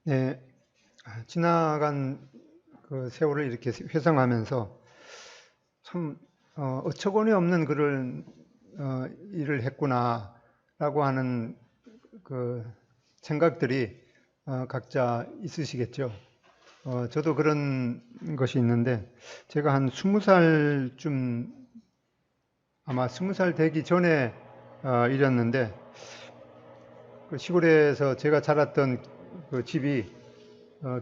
네, 지나간 그 세월을 이렇게 회상하면서 참 어처구니 없는 그런 일을 했구나라고 하는 그 생각들이 각자 있으시겠죠. 저도 그런 것이 있는데 제가 한 20살쯤 아마 20살 되기 전에 일했는데 그 시골에서 제가 자랐던 그 집이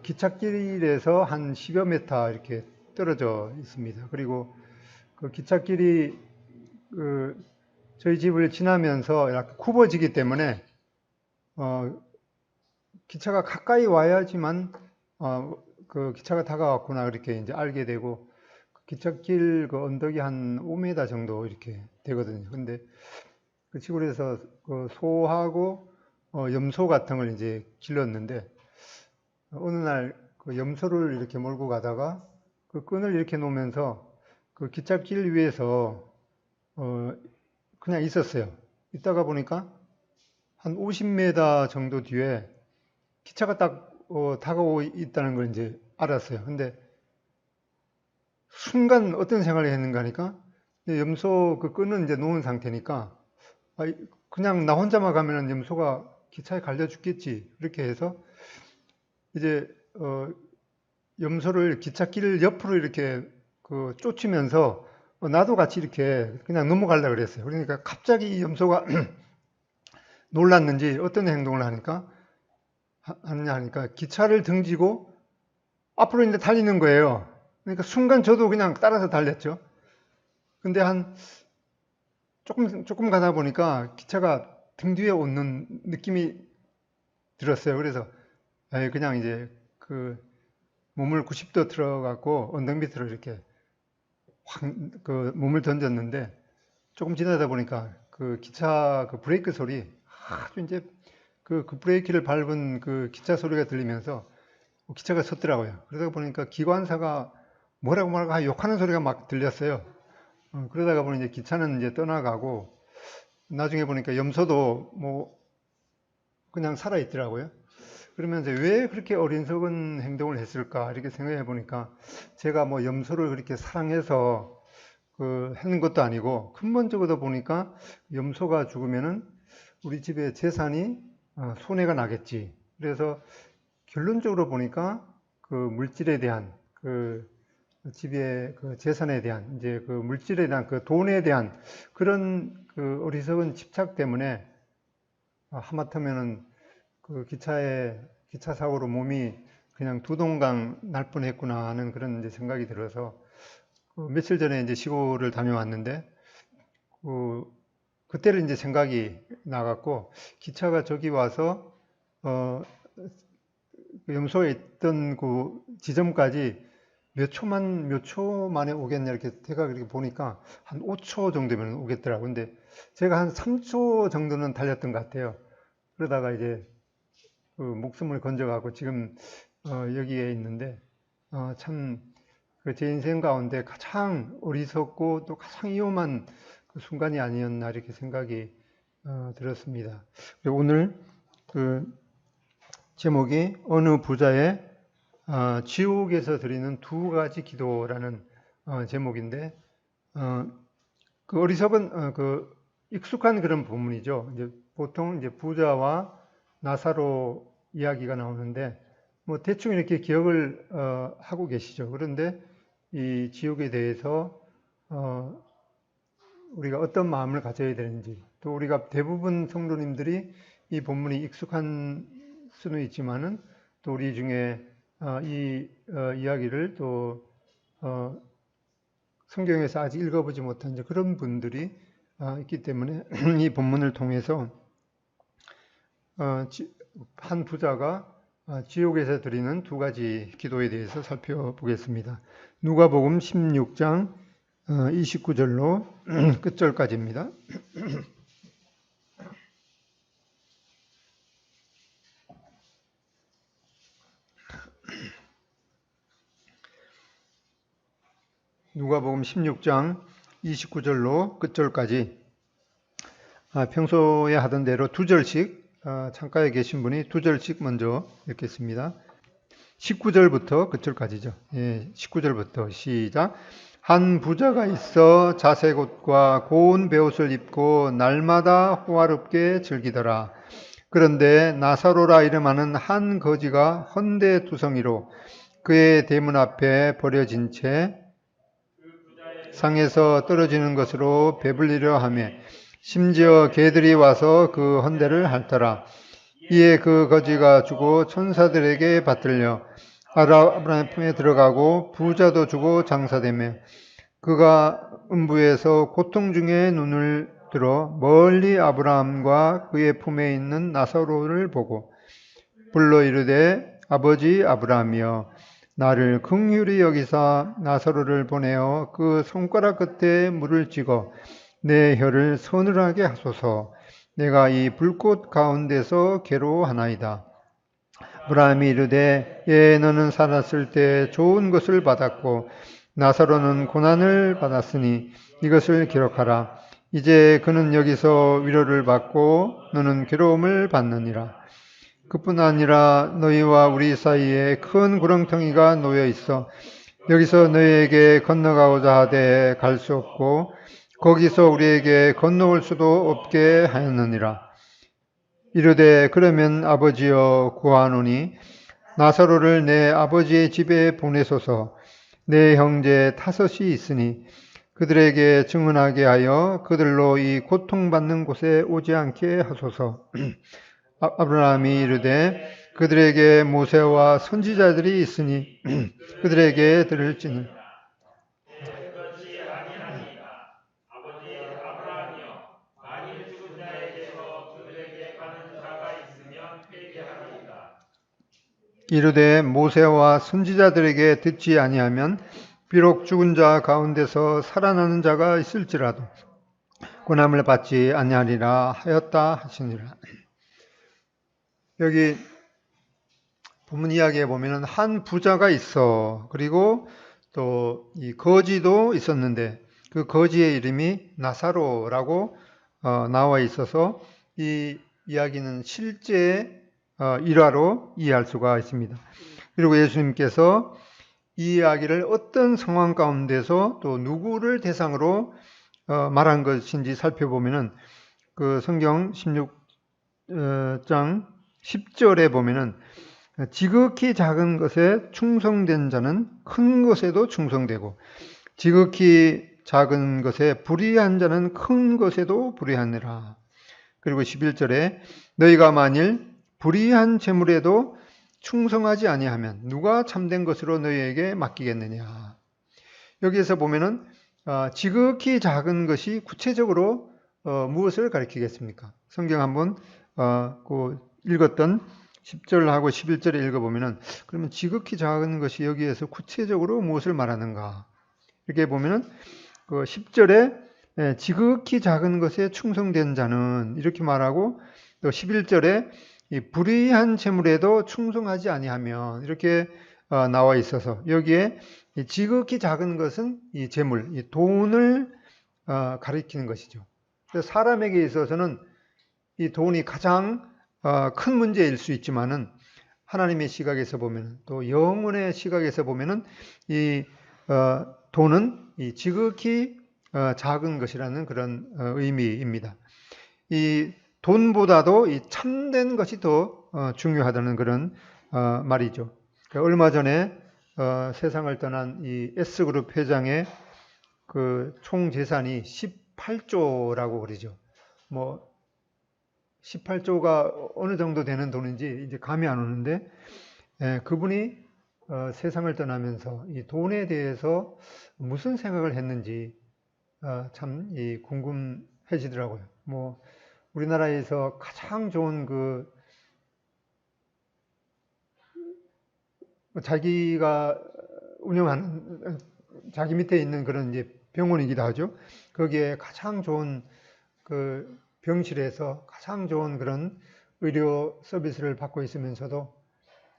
기찻길에서 한 10여 미터 이렇게 떨어져 있습니다. 그리고 그 기찻길이 그 저희 집을 지나면서 약간 굽어지기 때문에 어, 기차가 가까이 와야지만 그 기차가 다가왔구나 이렇게 이제 알게 되고 그 기찻길 그 언덕이 한 5m 정도 이렇게 되거든요. 근데 그 시골에서 그 소하고 염소 같은 걸 이제 길렀는데 어느 날 그 염소를 이렇게 몰고 가다가 그 끈을 이렇게 놓으면서 그 기찻길 위에서 어, 그냥 있었어요. 있다가 보니까 한 50m 정도 뒤에 기차가 딱 다가오고 있다는 걸 이제 알았어요. 근데 순간 어떤 생각을 했는가 하니까 염소 그 끈은 이제 놓은 상태니까 아, 그냥 나 혼자만 가면은 염소가 기차에 갈려 죽겠지. 이렇게 해서 이제 염소를 기찻길 옆으로 이렇게 그 쫓으면서 나도 같이 이렇게 그냥 넘어가려고 그랬어요. 그러니까 갑자기 이 염소가 놀랐는지 어떤 행동을 하느냐 하니까 기차를 등지고 앞으로 이제 달리는 거예요. 그러니까 순간 저도 그냥 따라서 달렸죠. 근데 한 조금 가다 보니까 기차가 등 뒤에 오는 느낌이 들었어요. 그래서 그냥 이제 그 몸을 90도 틀어갖고 언덕 밑으로 이렇게 확 그 몸을 던졌는데 조금 지나다 보니까 그 기차 그 브레이크 소리 아주 이제 그 브레이크를 밟은 그 기차 소리가 들리면서 기차가 섰더라고요. 그러다 보니까 기관사가 뭐라고 욕하는 소리가 막 들렸어요. 그러다가 보니 이제 기차는 이제 떠나가고 나중에 보니까 염소도 뭐 그냥 살아 있더라고요. 그러면서 왜 그렇게 어리석은 행동을 했을까 이렇게 생각해 보니까 제가 뭐 염소를 그렇게 사랑해서 그 하는 것도 아니고 근본적으로 보니까 염소가 죽으면은 우리 집의 재산이 손해가 나겠지. 그래서 결론적으로 보니까 그 물질에 대한 그 집의 그 재산에 대한 이제 그 물질에 대한 그 돈에 대한 그런 그 어리석은 집착 때문에 하마터면은 그 기차 사고로 몸이 그냥 두 동강 날 뻔했구나 하는 그런 이제 생각이 들어서 그 며칠 전에 이제 시골을 다녀왔는데 그 그때를 이제 생각이 나갖고 기차가 저기 와서 어, 그 염소에 있던 그 지점까지 몇 초 만에 오겠냐 이렇게 제가 그렇게 보니까 한 5초 정도면 오겠더라고요. 근데 제가 한 3초 정도는 달렸던 것 같아요. 그러다가 이제 그 목숨을 건져가고 지금 여기에 있는데 참 그 제 인생 가운데 가장 어리석고 또 가장 위험한 그 순간이 아니었나 이렇게 생각이 들었습니다. 그리고 오늘 그 제목이 어느 부자의 지옥에서 드리는 두 가지 기도라는 제목인데 그 어리석은 그 익숙한 그런 본문이죠. 이제 보통 이제 부자와 나사로 이야기가 나오는데 뭐 대충 이렇게 기억을 하고 계시죠. 그런데 이 지옥에 대해서 우리가 어떤 마음을 가져야 되는지 또 우리가 대부분 성도님들이 이 본문이 익숙한 수는 있지만은 또 우리 중에 이 이야기를 또 성경에서 아직 읽어보지 못한 그런 분들이 있기 때문에 이 본문을 통해서 한 부자가 지옥에서 드리는 두 가지 기도에 대해서 살펴보겠습니다. 누가복음 16장 29절로 끝절까지입니다. 누가복음 16장 29절로 끝절까지 평소에 하던 대로 두 절씩 창가에 계신 분이 두 절씩 먼저 읽겠습니다. 19절부터 그절까지죠. 예, 19절부터 시작. 한 부자가 있어 자색 옷과 고운 베옷을 입고 날마다 호화롭게 즐기더라. 그런데 나사로라 이름하는 한 거지가 헌데 두성이로 그의 대문 앞에 버려진 채 상에서 떨어지는 것으로 배불리려 하며 심지어 개들이 와서 그 헌데를 핥더라. 이에 그 거지가 죽어 천사들에게 받들려 아브라함의 품에 들어가고 부자도 주고 장사되며 그가 음부에서 고통 중에 눈을 들어 멀리 아브라함과 그의 품에 있는 나사로를 보고 불러 이르되 아버지 아브라함이여 나를 긍휼히 여기사 나사로를 보내어 그 손가락 끝에 물을 찍어 내 혀를 서늘하게 하소서. 내가 이 불꽃 가운데서 괴로워하나이다. 아브라함이 이르되 예 너는 살았을 때 좋은 것을 받았고 나사로는 고난을 받았으니 이것을 기록하라. 이제 그는 여기서 위로를 받고 너는 괴로움을 받느니라. 그뿐 아니라 너희와 우리 사이에 큰 구렁텅이가 놓여 있어 여기서 너희에게 건너가고자 하되 갈 수 없고 거기서 우리에게 건너올 수도 없게 하였느니라. 이르되 그러면 아버지여 구하노니 나사로를 내 아버지의 집에 보내소서. 내 형제 다섯이 있으니 그들에게 증언하게 하여 그들로 이 고통받는 곳에 오지 않게 하소서. 아브라함이 이르되 그들에게 모세와 선지자들이 있으니 그들에게 들을지니 이르되 모세와 선지자들에게 듣지 아니하면 비록 죽은 자 가운데서 살아나는 자가 있을지라도 고난을 받지 아니하리라 하였다 하시니라. 여기 본문 이야기에 보면은 한 부자가 있어. 그리고 또 이 거지도 있었는데 그 거지의 이름이 나사로라고 나와 있어서 이 이야기는 실제 일화로 이해할 수가 있습니다. 그리고 예수님께서 이 이야기를 어떤 상황 가운데서 또 누구를 대상으로 말한 것인지 살펴보면은 그 성경 16장 10절에 보면은 지극히 작은 것에 충성된 자는 큰 것에도 충성되고 지극히 작은 것에 불의한 자는 큰 것에도 불의하느라. 그리고 11절에 너희가 만일 불의한 재물에도 충성하지 아니하면 누가 참된 것으로 너희에게 맡기겠느냐. 여기에서 보면은 지극히 작은 것이 구체적으로 무엇을 가리키겠습니까? 성경 한번 그 읽었던 10절하고 11절에 읽어보면은 그러면 지극히 작은 것이 여기에서 구체적으로 무엇을 말하는가? 이렇게 보면은 그 10절에 지극히 작은 것에 충성된 자는 이렇게 말하고 또 11절에 이 불의한 재물에도 충성하지 아니하면 이렇게 나와 있어서 여기에 이 지극히 작은 것은 이 재물, 이 돈을 가리키는 것이죠. 그래서 사람에게 있어서는 이 돈이 가장 큰 문제일 수 있지만은 하나님의 시각에서 보면 또 영혼의 시각에서 보면은 이 돈은 이 지극히 작은 것이라는 그런 의미입니다. 이 돈보다도 이 참된 것이 더 중요하다는 그런 말이죠. 얼마 전에 세상을 떠난 이 S그룹 회장의 그 총 재산이 18조라고 그러죠. 뭐 18조가 어느 정도 되는 돈인지 이제 감이 안 오는데 그분이 세상을 떠나면서 이 돈에 대해서 무슨 생각을 했는지 참 궁금해지더라고요. 뭐 우리나라에서 가장 좋은 그 자기가 운영하는 자기 밑에 있는 그런 이제 병원이기도 하죠. 거기에 가장 좋은 그 병실에서 가장 좋은 그런 의료 서비스를 받고 있으면서도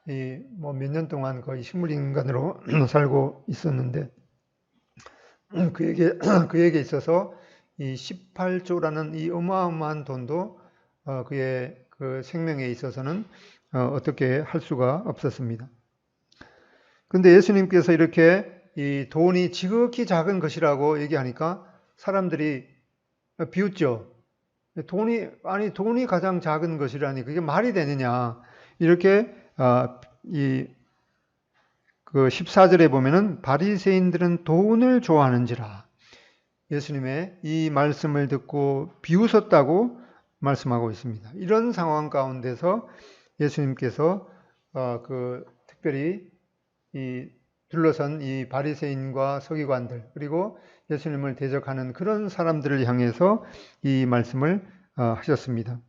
이 뭐 몇 년 동안 거의 식물인간으로 살고 있었는데 그에게 있어서 이 18조라는 이 어마어마한 돈도 그의 그 생명에 있어서는 어떻게 할 수가 없었습니다. 그런데 예수님께서 이렇게 이 돈이 지극히 작은 것이라고 얘기하니까 사람들이 비웃죠. 돈이 가장 작은 것이라니 그게 말이 되느냐. 이렇게 그 14절에 보면은 바리새인들은 돈을 좋아하는지라. 예수님의 이 말씀을 듣고 비웃었다고 말씀하고 있습니다. 이런 상황 가운데서 예수님께서 특별히 이 둘러선 이 바리새인과 서기관들 그리고 예수님을 대적하는 그런 사람들을 향해서 이 말씀을 하셨습니다.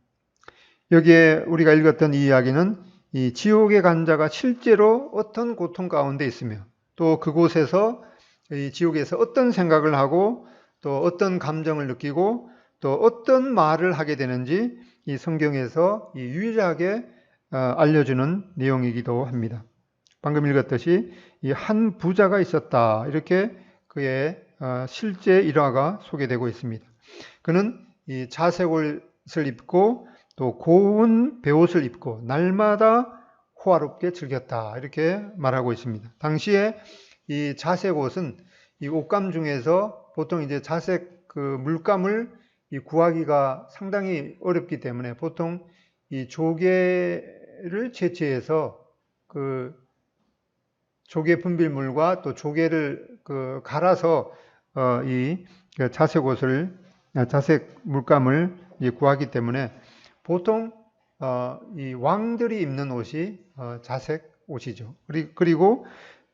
여기에 우리가 읽었던 이 이야기는 이 지옥에 간 자가 실제로 어떤 고통 가운데 있으며 또 그곳에서 이 지옥에서 어떤 생각을 하고 또 어떤 감정을 느끼고 또 어떤 말을 하게 되는지 이 성경에서 유일하게 알려주는 내용이기도 합니다. 방금 읽었듯이 이 한 부자가 있었다. 이렇게 그의 실제 일화가 소개되고 있습니다. 그는 이 자색 옷을 입고 또 고운 베옷을 입고 날마다 호화롭게 즐겼다. 이렇게 말하고 있습니다. 당시에 이 자색 옷은 이 옷감 중에서 보통 이제 자색 그 물감을 구하기가 상당히 어렵기 때문에 보통 이 조개를 채취해서 그 조개 분빌물과 또 조개를 갈아서 이 자색 물감을 구하기 때문에 보통 이 왕들이 입는 옷이 자색 옷이죠. 그리고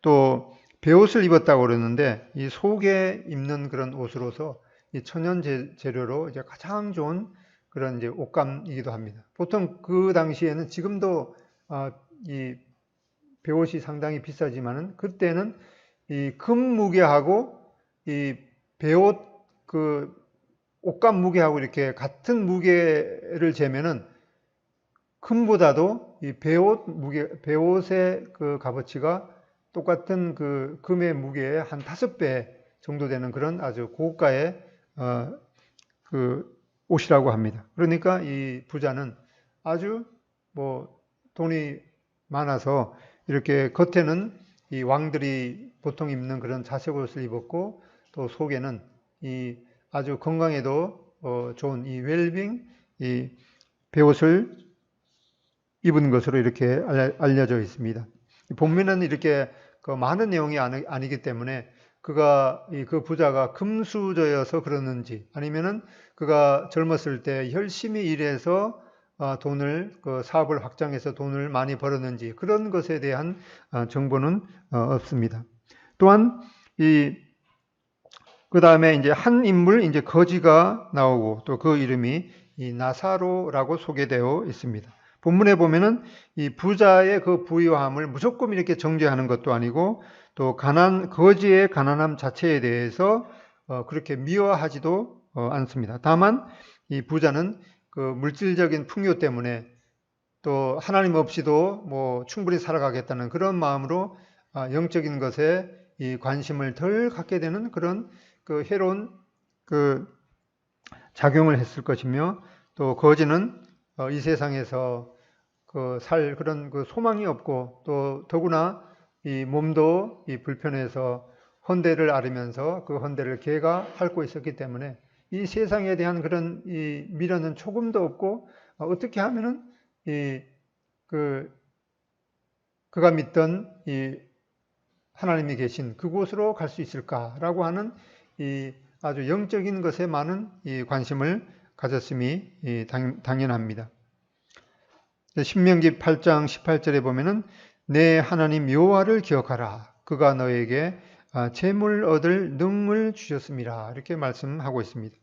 또 베옷을 입었다고 그러는데 이 속에 입는 그런 옷으로서 이 천연 재료로 이제 가장 좋은 그런 이제 옷감이기도 합니다. 보통 그 당시에는 지금도 이 베옷이 상당히 비싸지만은 그때는 이 금 무게하고 이 베옷 그 옷감 무게하고 이렇게 같은 무게를 재면은 금보다도 이 베옷의 그 값어치가 똑같은 그 금의 무게의 한 5배 정도 되는 그런 아주 고가의 그 옷이라고 합니다. 그러니까 이 부자는 아주 뭐 돈이 많아서 이렇게 겉에는 이 왕들이 보통 입는 그런 자색 옷을 입었고 또 속에는 이 아주 건강에도 좋은 이 웰빙 이 베옷을 입은 것으로 이렇게 알려져 있습니다. 본문은 이렇게 많은 내용이 아니기 때문에 그 부자가 금수저여서 그러는지 아니면은 그가 젊었을 때 열심히 일해서 사업을 확장해서 돈을 많이 벌었는지 그런 것에 대한 정보는 없습니다. 또한 그 다음에 이제 한 인물 이제 거지가 나오고 또 그 이름이 이 나사로라고 소개되어 있습니다. 본문에 보면은 이 부자의 그 부유함을 무조건 이렇게 정죄하는 것도 아니고 또 거지의 가난함 자체에 대해서 그렇게 미워하지도 않습니다. 다만 이 부자는 그 물질적인 풍요 때문에 또 하나님 없이도 뭐 충분히 살아가겠다는 그런 마음으로 영적인 것에 이 관심을 덜 갖게 되는 그런 그 해로운 그 작용을 했을 것이며 또 거지는 이 세상에서 그런 소망이 없고 또 더구나 이 몸도 이 불편해서 헌대를 앓으면서 그 헌대를 개가 핥고 있었기 때문에 이 세상에 대한 그런 이 미련은 조금도 없고 어떻게 하면은 그가 믿던 이 하나님이 계신 그곳으로 갈 수 있을까라고 하는 이 아주 영적인 것에 많은 이 관심을 가졌음이 당연합니다. 신명기 8장 18절에 보면은 내 하나님 여호와를 기억하라. 그가 너에게 재물 얻을 능을 주셨음이라. 이렇게 말씀하고 있습니다.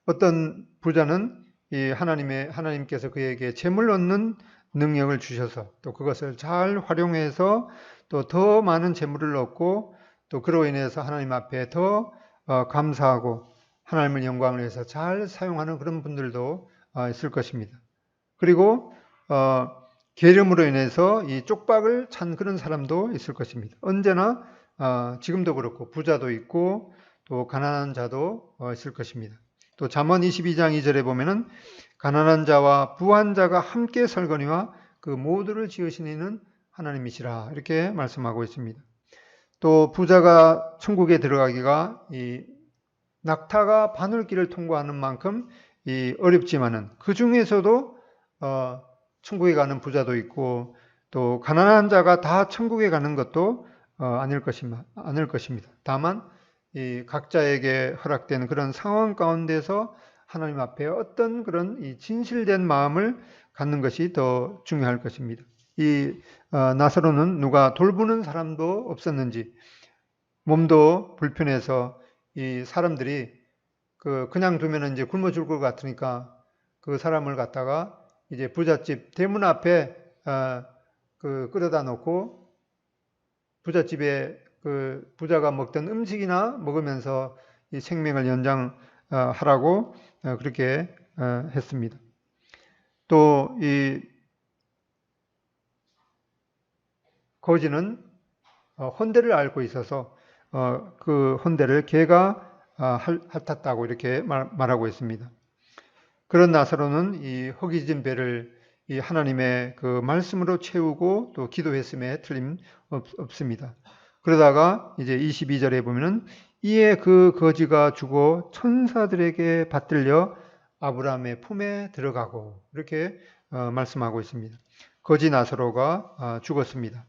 어떤 부자는 이 하나님께서 그에게 재물 얻는 능력을 주셔서 또 그것을 잘 활용해서 또 더 많은 재물을 얻고 또 그로 인해서 하나님 앞에 더 감사하고 하나님을 영광을 위해서 잘 사용하는 그런 분들도 있을 것입니다. 그리고 계름으로 인해서 이 쪽박을 찬 그런 사람도 있을 것입니다. 언제나 지금도 그렇고 부자도 있고 또 가난한 자도 있을 것입니다. 또 잠언 22장 2절에 보면은 가난한 자와 부한 자가 함께 설거니와 그 모두를 지으신 이는 하나님이시라. 이렇게 말씀하고 있습니다. 또 부자가 천국에 들어가기가 이 낙타가 바늘길을 통과하는 만큼 이 어렵지만은 그 중에서도 천국에 가는 부자도 있고 또 가난한 자가 다 천국에 가는 것도 아닐 것입니다. 다만 이 각자에게 허락된 그런 상황 가운데서 하나님 앞에 어떤 그런 이 진실된 마음을 갖는 것이 더 중요할 것입니다. 이 나사로는 누가 돌보는 사람도 없었는지 몸도 불편해서 이 사람들이 그냥 두면 이제 굶어 죽을 것 같으니까 그 사람을 갖다가 이제 부잣집 대문 앞에 끌어다 놓고 부잣집에 그 부자가 먹던 음식이나 먹으면서 이 생명을 연장하라고 그렇게 했습니다. 또 이 거지는 혼대를 앓고 있어서 그 혼대를 개가 핥았다고 이렇게 말하고 있습니다. 그런 나사로는 이 허기진 배를 이 하나님의 그 말씀으로 채우고 또 기도했음에 틀림없습니다. 그러다가 이제 22절에 보면은 이에 그 거지가 죽어 천사들에게 받들려 아브라함의 품에 들어가고 이렇게 말씀하고 있습니다. 거지 나사로가 죽었습니다.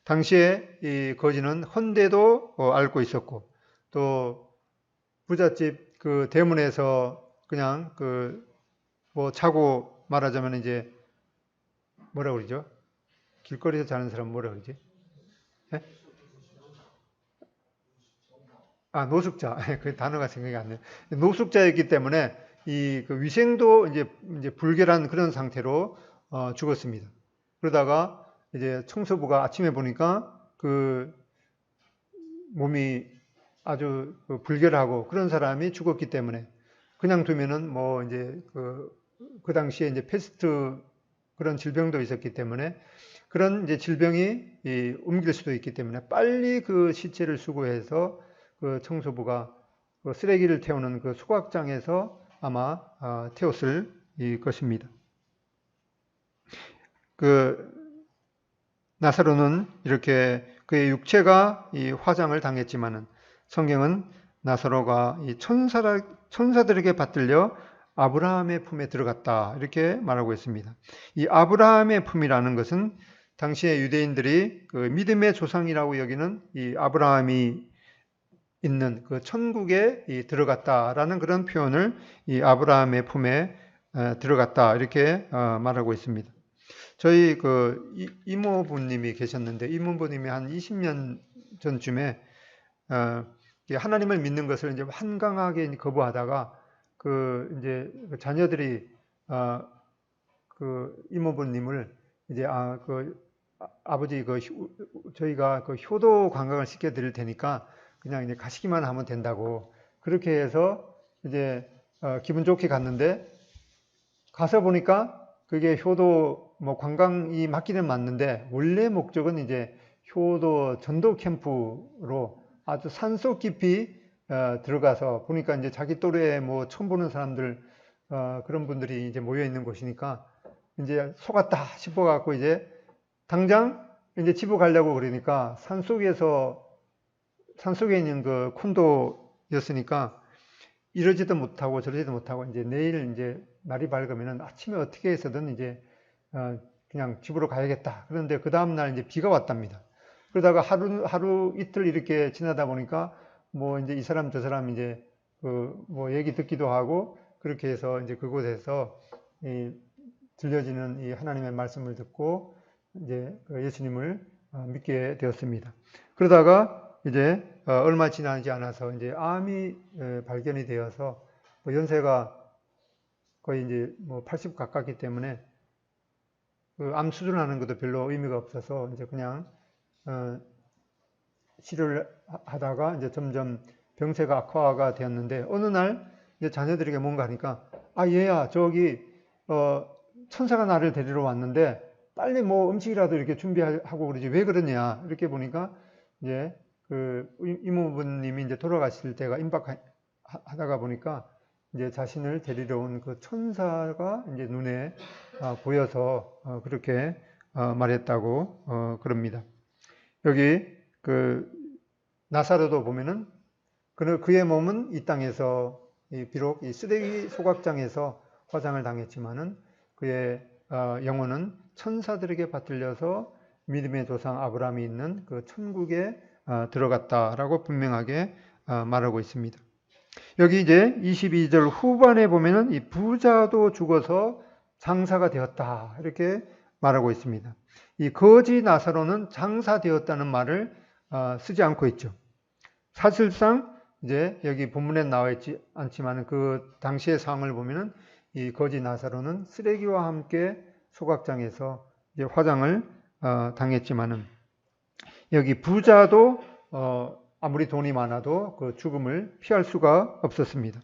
당시에 이 거지는 헌대도 앓고 있었고 또 부잣집 그 대문에서 그냥 뭐 자고 말하자면 이제 뭐라 그러죠? 길거리에서 자는 사람 뭐라 그러지? 예? 노숙자. 그 단어가 생각이 안 나요. 노숙자였기 때문에 그 위생도 이제 불결한 그런 상태로 죽었습니다. 그러다가 이제 청소부가 아침에 보니까 그 몸이 아주 불결하고 그런 사람이 죽었기 때문에 그냥 두면은 뭐 이제 그 당시에 이제 패스트 그런 질병도 있었기 때문에 그런 이제 질병이 옮길 수도 있기 때문에 빨리 그 시체를 수거해서 그 청소부가 그 쓰레기를 태우는 그 소각장에서 아마 태웠을 것입니다. 그 나사로는 이렇게 그의 육체가 이 화장을 당했지만은 성경은 나사로가 이 천사들에게 받들려 아브라함의 품에 들어갔다 이렇게 말하고 있습니다. 이 아브라함의 품이라는 것은 당시의 유대인들이 그 믿음의 조상이라고 여기는 이 아브라함이 있는 그 천국에 들어갔다라는 그런 표현을 이 아브라함의 품에 들어갔다 이렇게 말하고 있습니다. 저희 그 이모부님이 계셨는데 이모부님이 한 20년 전쯤에 하나님을 믿는 것을 이제 완강하게 거부하다가 그 이제 자녀들이 그 이모부님을 이제 아버지 저희가 그 효도 관광을 시켜 드릴 테니까 그냥 이제 가시기만 하면 된다고 그렇게 해서 이제 기분 좋게 갔는데 가서 보니까 그게 효도 뭐 관광이 맞기는 맞는데 원래 목적은 이제 효도 전도 캠프로 아주 산속 깊이 들어가서 보니까 이제 자기 또래 뭐 처음 보는 사람들 그런 분들이 이제 모여 있는 곳이니까 이제 속았다 싶어 갖고 이제 당장 이제 집으로 가려고 그러니까 산속에 있는 그 콘도였으니까 이러지도 못하고 저러지도 못하고 이제 내일 이제 날이 밝으면은 아침에 어떻게 해서든 이제 그냥 집으로 가야겠다. 그런데 그 다음날 이제 비가 왔답니다. 그러다가 하루 이틀 이렇게 지나다 보니까 뭐 이제 이 사람 저 사람 이제 뭐 얘기 듣기도 하고 그렇게 해서 이제 그곳에서 들려지는 이 하나님의 말씀을 듣고 이제 예수님을 믿게 되었습니다. 그러다가 이제 얼마 지나지 않아서 이제 암이 발견이 되어서 뭐 연세가 거의 이제 뭐 80 가깝기 때문에 그 암 수술하는 것도 별로 의미가 없어서 이제 그냥 치료를 하다가 이제 점점 병세가 악화가 되었는데 어느 날 이제 자녀들에게 뭔가 하니까 얘야 저기 천사가 나를 데리러 왔는데 빨리 뭐 음식이라도 이렇게 준비하고 그러지 왜 그러냐 이렇게 보니까 이제 그 이모부님이 이제 돌아가실 때가 임박하다가 보니까 이제 자신을 데리러 온 그 천사가 이제 눈에 보여서 그렇게 말했다고 그럽니다. 여기 그 나사로도 보면은 그의 몸은 이 땅에서 비록 이 쓰레기 소각장에서 화장을 당했지만은 그의 영혼은 천사들에게 받들려서 믿음의 조상 아브라함이 있는 그 천국에 들어갔다라고 분명하게 말하고 있습니다. 여기 이제 22절 후반에 보면은 이 부자도 죽어서 장사가 되었다 이렇게 말하고 있습니다. 이 거지 나사로는 장사되었다는 말을 쓰지 않고 있죠. 사실상 이제 여기 본문에 나와 있지 않지만 그 당시의 상황을 보면은 이 거지 나사로는 쓰레기와 함께 소각장에서 이제 화장을 당했지만은 여기 부자도 아무리 돈이 많아도 그 죽음을 피할 수가 없었습니다.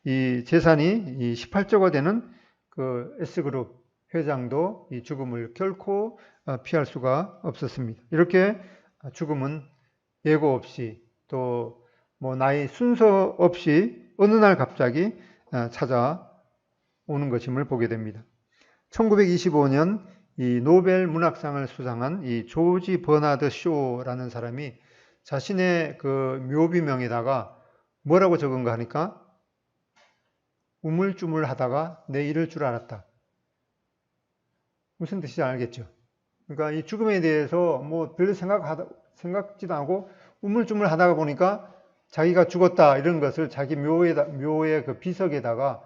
이 재산이 이 18조가 되는 그 S그룹 회장도 이 죽음을 결코 피할 수가 없었습니다. 이렇게 죽음은 예고 없이 또 뭐 나의 순서 없이 어느 날 갑자기 찾아오는 것임을 보게 됩니다. 1925년 이 노벨 문학상을 수상한 이 조지 버나드 쇼라는 사람이 자신의 그 묘비명에다가 뭐라고 적은가 하니까 우물쭈물 하다가 내 이럴 줄 알았다. 무슨 뜻인지 알겠죠? 그러니까 이 죽음에 대해서 뭐 별로 생각지도 않고 우물쭈물 하다가 보니까 자기가 죽었다 이런 것을 자기 묘의 그 비석에다가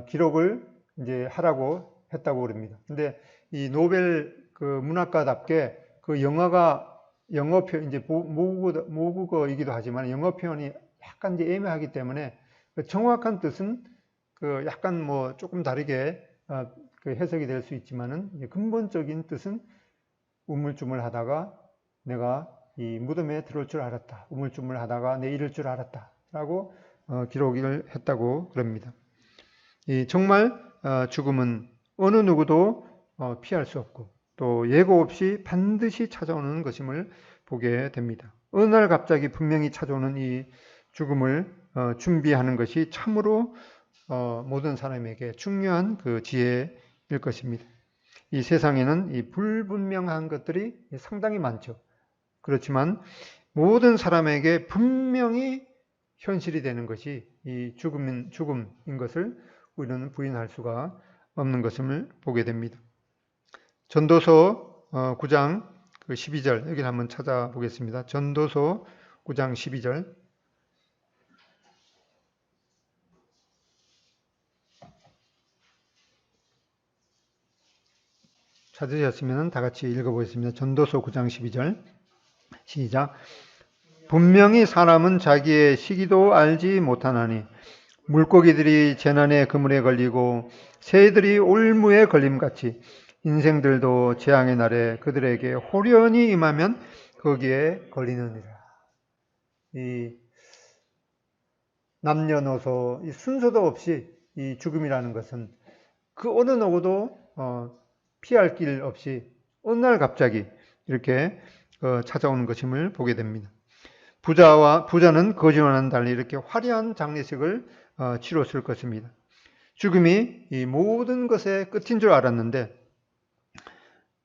기록을 이제 하라고 했다고 그럽니다. 근데 이 노벨 그 문학가답게 그 영어가 영어 표현 이제 모국어이기도 하지만 영어 표현이 약간 이제 애매하기 때문에 그 정확한 뜻은 그 약간 뭐 조금 다르게 그 해석이 될 수 있지만은 근본적인 뜻은 우물쭈물 하다가 내가 이 무덤에 들어올 줄 알았다. 우물쭈물 하다가 내 이럴 줄 알았다. 라고 기록을 했다고 그럽니다. 정말 죽음은 어느 누구도 피할 수 없고 또 예고 없이 반드시 찾아오는 것임을 보게 됩니다. 어느 날 갑자기 분명히 찾아오는 이 죽음을 준비하는 것이 참으로 모든 사람에게 중요한 그 지혜일 것입니다. 이 세상에는 이 불분명한 것들이 상당히 많죠. 그렇지만 모든 사람에게 분명히 현실이 되는 것이 이 죽음인 것을 우리는 부인할 수가 없는 것임을 보게 됩니다. 전도서 9장 12절 여기를 한번 찾아보겠습니다. 전도서 9장 12절 찾으셨으면 다 같이 읽어보겠습니다. 전도서 9장 12절 시작. 분명히 사람은 자기의 시기도 알지 못하나니 물고기들이 재난의 그물에 걸리고 새들이 올무에 걸림같이 인생들도 재앙의 날에 그들에게 호련히 임하면 거기에 걸리느니라. 이 남녀노소 이 순서도 없이 이 죽음이라는 것은 그 어느 누구도 피할 길 없이 어느 날 갑자기 이렇게 찾아오는 것임을 보게 됩니다. 부자는 거지와는 달리 이렇게 화려한 장례식을 치렀을 것입니다. 죽음이 이 모든 것의 끝인 줄 알았는데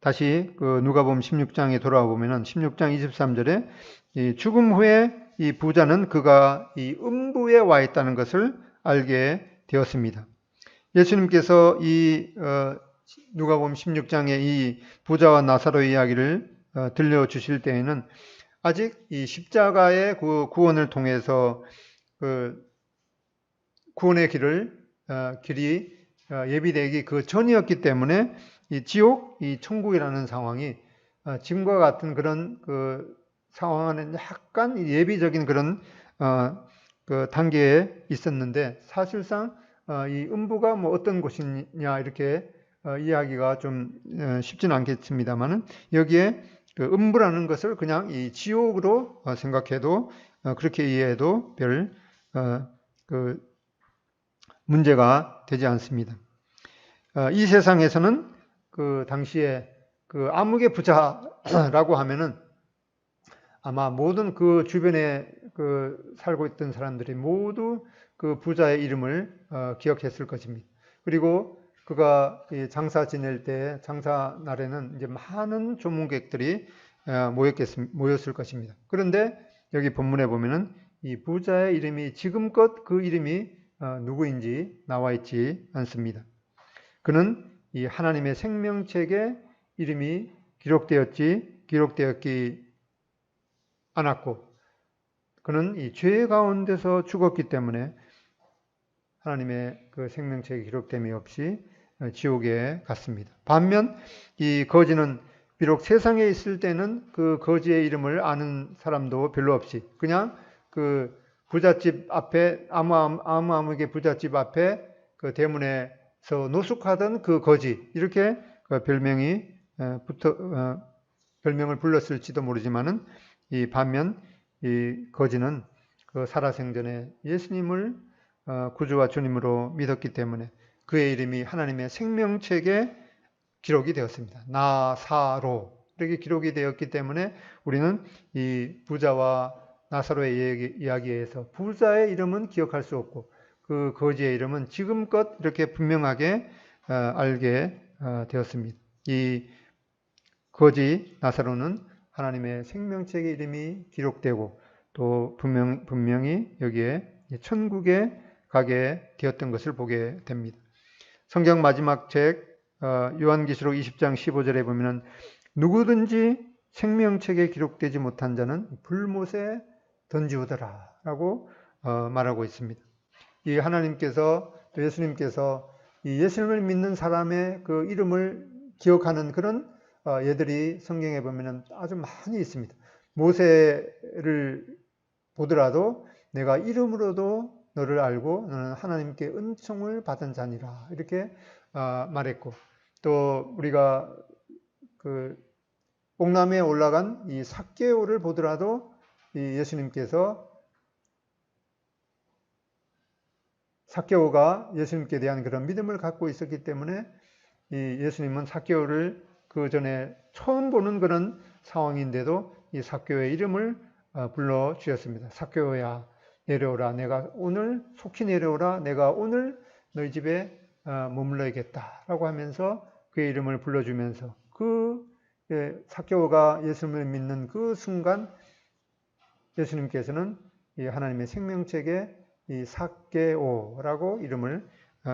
다시 그 누가복음 16장에 돌아와 보면은 16장 23절에 이 죽음 후에 이 부자는 그가 이 음부에 와 있다는 것을 알게 되었습니다. 예수님께서 이 누가복음 16장의 이 부자와 나사로의 이야기를 들려주실 때에는 아직 이 십자가의 그 구원을 통해서 그 구원의 길이 예비되기 그 전이었기 때문에 이 지옥, 이 천국이라는 상황이 지금과 같은 그런 그 상황은 약간 예비적인 그런 그 단계에 있었는데 사실상 이 음부가 뭐 어떤 곳이냐 이렇게 이야기가 좀 쉽지는 않겠습니다만은 여기에 그 음부라는 것을 그냥 이 지옥으로 생각해도 그렇게 이해해도 별 그 문제가 되지 않습니다. 이 세상에서는 그 당시에 그 암흑의 부자라고 하면은 아마 모든 그 주변에 그 살고 있던 사람들이 모두 그 부자의 이름을 기억했을 것입니다. 그리고 그가 장사 지낼 때 장사 날에는 이제 많은 조문객들이 모였을 것입니다. 그런데 여기 본문에 보면은 이 부자의 이름이 지금껏 그 이름이 누구인지 나와 있지 않습니다. 그는 이 하나님의 생명책에 이름이 기록되었지 않았고, 그는 이 죄 가운데서 죽었기 때문에 하나님의 그 생명책에 기록됨이 없이 지옥에 갔습니다. 반면 이 거지는 비록 세상에 있을 때는 그 거지의 이름을 아는 사람도 별로 없이 그냥 그 부잣집 앞에 아무개 부잣집 앞에 그 대문에서 노숙하던 그 거지, 이렇게 그 별명을 불렀을지도 모르지만은 이 반면 이 거지는 그 살아생전에 예수님을 구주와 주님으로 믿었기 때문에 그의 이름이 하나님의 생명책에 기록이 되었습니다. 나사로 이렇게 기록이 되었기 때문에 우리는 이 부자와 나사로의 이야기에서 부자의 이름은 기억할 수 없고 그 거지의 이름은 지금껏 이렇게 분명하게 알게 되었습니다. 이 거지 나사로는 하나님의 생명책의 이름이 기록되고 또 분명히 여기에 천국에 가게 되었던 것을 보게 됩니다. 성경 마지막 책 요한계시록 20장 15절에 보면은 누구든지 생명책에 기록되지 못한 자는 불못에 던지우더라 라고 말하고 있습니다. 이 하나님께서 또 예수님께서 이 예수님을 믿는 사람의 그 이름을 기억하는 그런 예들이 성경에 보면은 아주 많이 있습니다. 모세를 보더라도 내가 이름으로도 너를 알고 너는 하나님께 은총을 받은 자니라 이렇게 말했고, 또 우리가 그 옥남에 올라간 이 삭개오를 보더라도 이 예수님께서 삭개오가 예수님께 대한 그런 믿음을 갖고 있었기 때문에 이 예수님은 삭개오를 그 전에 처음 보는 그런 상황인데도 이 삭개오의 이름을 불러 주셨습니다. 삭개오야 내려오라, 내가 오늘 속히 내려오라, 내가 오늘 너희 집에 머물러야겠다라고 하면서 그의 이름을 불러주면서 그 삭개오가 예수님을 믿는 그 순간 예수님께서는 이 하나님의 생명책에 이 삭개오라고 이름을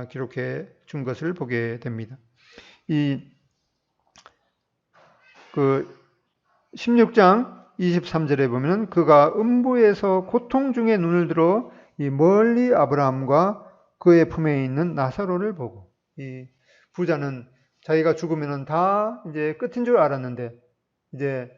기록해 준 것을 보게 됩니다. 이 16장 23절에 보면 그가 음부에서 고통 중에 눈을 들어 이 멀리 아브라함과 그의 품에 있는 나사로를 보고, 이 부자는 자기가 죽으면 다 이제 끝인 줄 알았는데 이제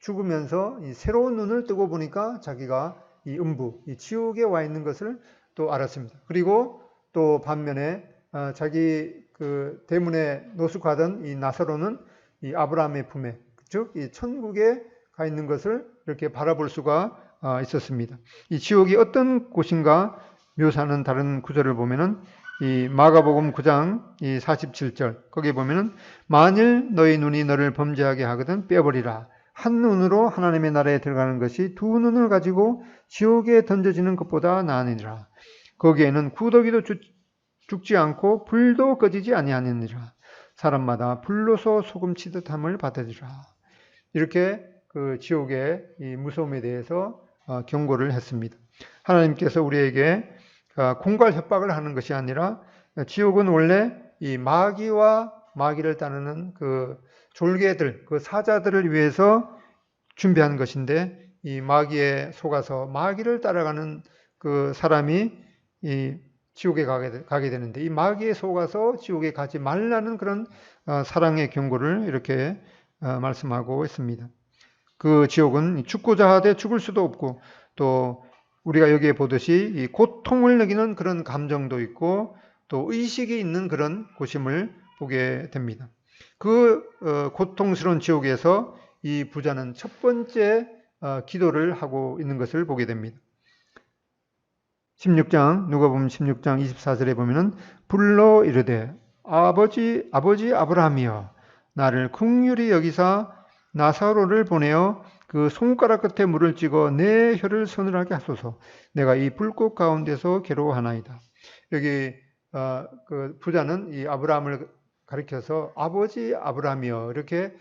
죽으면서 이 새로운 눈을 뜨고 보니까 자기가 이 음부, 이 지옥에 와 있는 것을 또 알았습니다. 그리고 또 반면에 자기 그 대문에 노숙하던 이 나사로는 이 아브라함의 품에, 즉 이 천국에 가 있는 것을 이렇게 바라볼 수가 있었습니다. 이 지옥이 어떤 곳인가 묘사하는 다른 구절을 보면은 이 마가복음 9장 이 47절 거기 보면은 만일 너희 눈이 너를 범죄하게 하거든 빼버리라. 한 눈으로 하나님의 나라에 들어가는 것이 두 눈을 가지고 지옥에 던져지는 것보다 나으니라. 거기에는 구더기도 죽지 않고 불도 꺼지지 아니하느니라. 사람마다 불로서 소금 치듯함을 받으리라. 이렇게 그 지옥의 이 무서움에 대해서 경고를 했습니다. 하나님께서 우리에게 공갈 협박을 하는 것이 아니라 지옥은 원래 이 마귀와 마귀를 따르는 그 졸개들, 그 사자들을 위해서 준비한 것인데 이 마귀에 속아서 마귀를 따라가는 그 사람이 이 지옥에 가게 되는데 이 마귀에 속아서 지옥에 가지 말라는 그런 사랑의 경고를 이렇게 말씀하고 있습니다. 그 지옥은 죽고자 하되 죽을 수도 없고 또 우리가 여기에 보듯이 이 고통을 느끼는 그런 감정도 있고 또 의식이 있는 그런 곳임을 보게 됩니다. 그 고통스러운 지옥에서 이 부자는 첫 번째 기도를 하고 있는 것을 보게 됩니다. 16장 누가복음 16장 24절에 보면은 불러 이르되 아버지 아브라함이여 나를 긍휼히 여기사 나사로를 보내어 그 손가락 끝에 물을 찍어 내 혀를 서늘하게 하소서. 내가 이 불꽃 가운데서 괴로워하나이다. 여기 그 부자는 이 아브라함을 가리켜서 아버지 아브라함이여 이렇게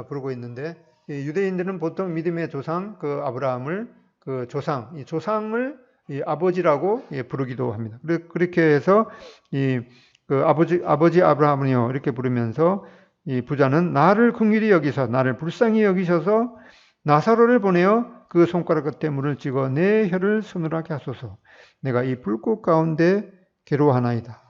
부르고 있는데, 이 유대인들은 보통 믿음의 조상 그 아브라함을 그 조상, 이 조상을 이 아버지라고 부르기도 합니다. 그렇게 해서 이 그 아버지 아브라함이요 이렇게 부르면서 이 부자는 나를 긍휼히 여기서 나를 불쌍히 여기셔서 나사로를 보내어 그 손가락 끝에 물을 찍어 내 혀를 서늘하게 하소서. 내가 이 불꽃 가운데 괴로워하나이다.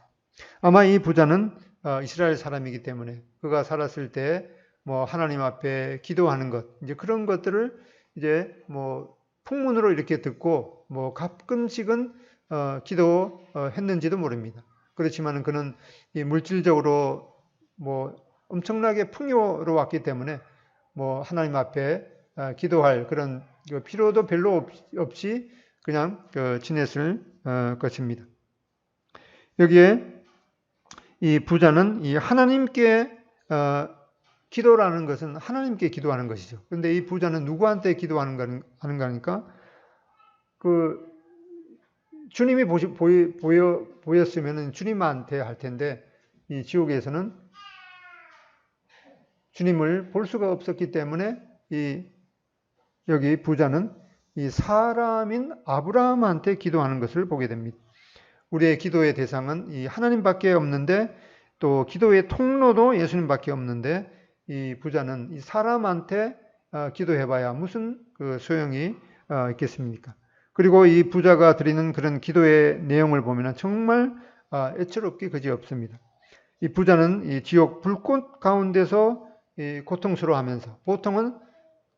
아마 이 부자는 이스라엘 사람이기 때문에 그가 살았을 때 뭐 하나님 앞에 기도하는 것, 이제 그런 것들을 이제 뭐 풍문으로 이렇게 듣고 뭐 가끔씩은 기도했는지도 모릅니다. 그렇지만 그는 이 물질적으로 뭐 엄청나게 풍요로웠기 때문에 뭐 하나님 앞에 기도할 그런 필요도 별로 없이 그냥 지냈을 것입니다. 여기에 이 부자는 이 하나님께 기도라는 것은 하나님께 기도하는 것이죠. 그런데 이 부자는 누구한테 기도하는가 하니까 그 주님이 보였으면 주님한테 할 텐데, 이 지옥에서는 주님을 볼 수가 없었기 때문에 여기 부자는 이 사람인 아브라함한테 기도하는 것을 보게 됩니다. 우리의 기도의 대상은 이 하나님밖에 없는데, 또 기도의 통로도 예수님밖에 없는데, 이 부자는 이 사람한테 기도해봐야 무슨 그 소용이 있겠습니까? 그리고 이 부자가 드리는 그런 기도의 내용을 보면 정말 애처롭기 그지없습니다. 이 부자는 이 지옥 불꽃 가운데서 고통스러워하면서 보통은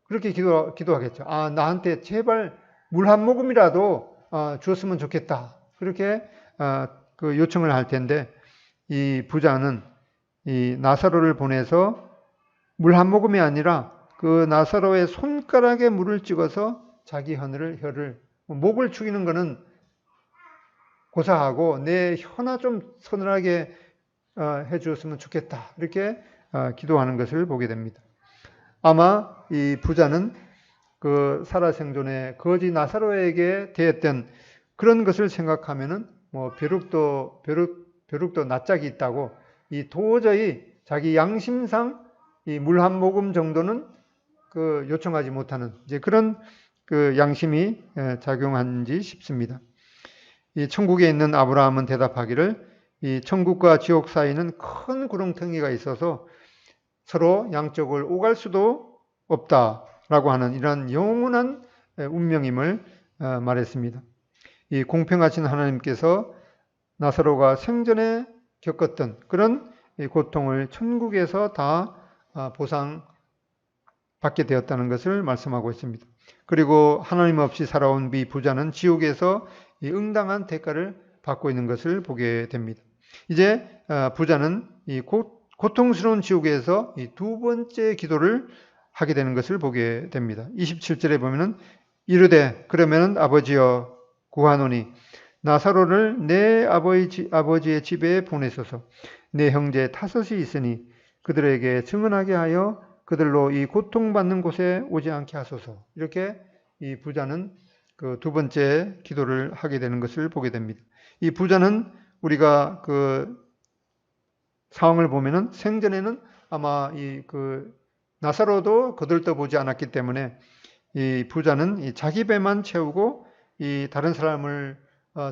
그렇게 기도하겠죠. 나한테 제발 물 한 모금이라도 주었으면 좋겠다. 그렇게 그 요청을 할 텐데, 이 부자는 이 나사로를 보내서 물 한 모금이 아니라 그 나사로의 손가락에 물을 찍어서 자기 혀를 목을 죽이는 것은 고사하고 내 혀나 좀 서늘하게 해 주었으면 좋겠다. 이렇게 기도하는 것을 보게 됩니다. 아마 이 부자는 그 살아생전에 거지 나사로에게 대했던 그런 것을 생각하면은 뭐 벼룩도 낯짝이 있다고 이 도저히 자기 양심상 이 물 한 모금 정도는 그 요청하지 못하는 이제 그런 그 양심이 작용한지 싶습니다. 이 천국에 있는 아브라함은 대답하기를 이 천국과 지옥 사이는 큰 구렁텅이가 있어서 서로 양쪽을 오갈 수도 없다라고 하는 이런 영원한 운명임을 말했습니다. 이 공평하신 하나님께서 나사로가 생전에 겪었던 그런 고통을 천국에서 다 보상받게 되었다는 것을 말씀하고 있습니다. 그리고 하나님 없이 살아온 이 부자는 지옥에서 이 응당한 대가를 받고 있는 것을 보게 됩니다. 이제 부자는 이 고통스러운 지옥에서 이 두 번째 기도를 하게 되는 것을 보게 됩니다. 27절에 보면은 이르되 그러면은 아버지여 구하노니 나사로를 내 아버지의 집에 보내소서. 내 형제 다섯이 있으니 그들에게 증언하게 하여 그들로 이 고통받는 곳에 오지 않게 하소서. 이렇게 이 부자는 그 두 번째 기도를 하게 되는 것을 보게 됩니다. 이 부자는 우리가 그 상황을 보면은 생전에는 아마 그 나사로도 거들떠보지 않았기 때문에 이 부자는 이 자기 배만 채우고 이 다른 사람을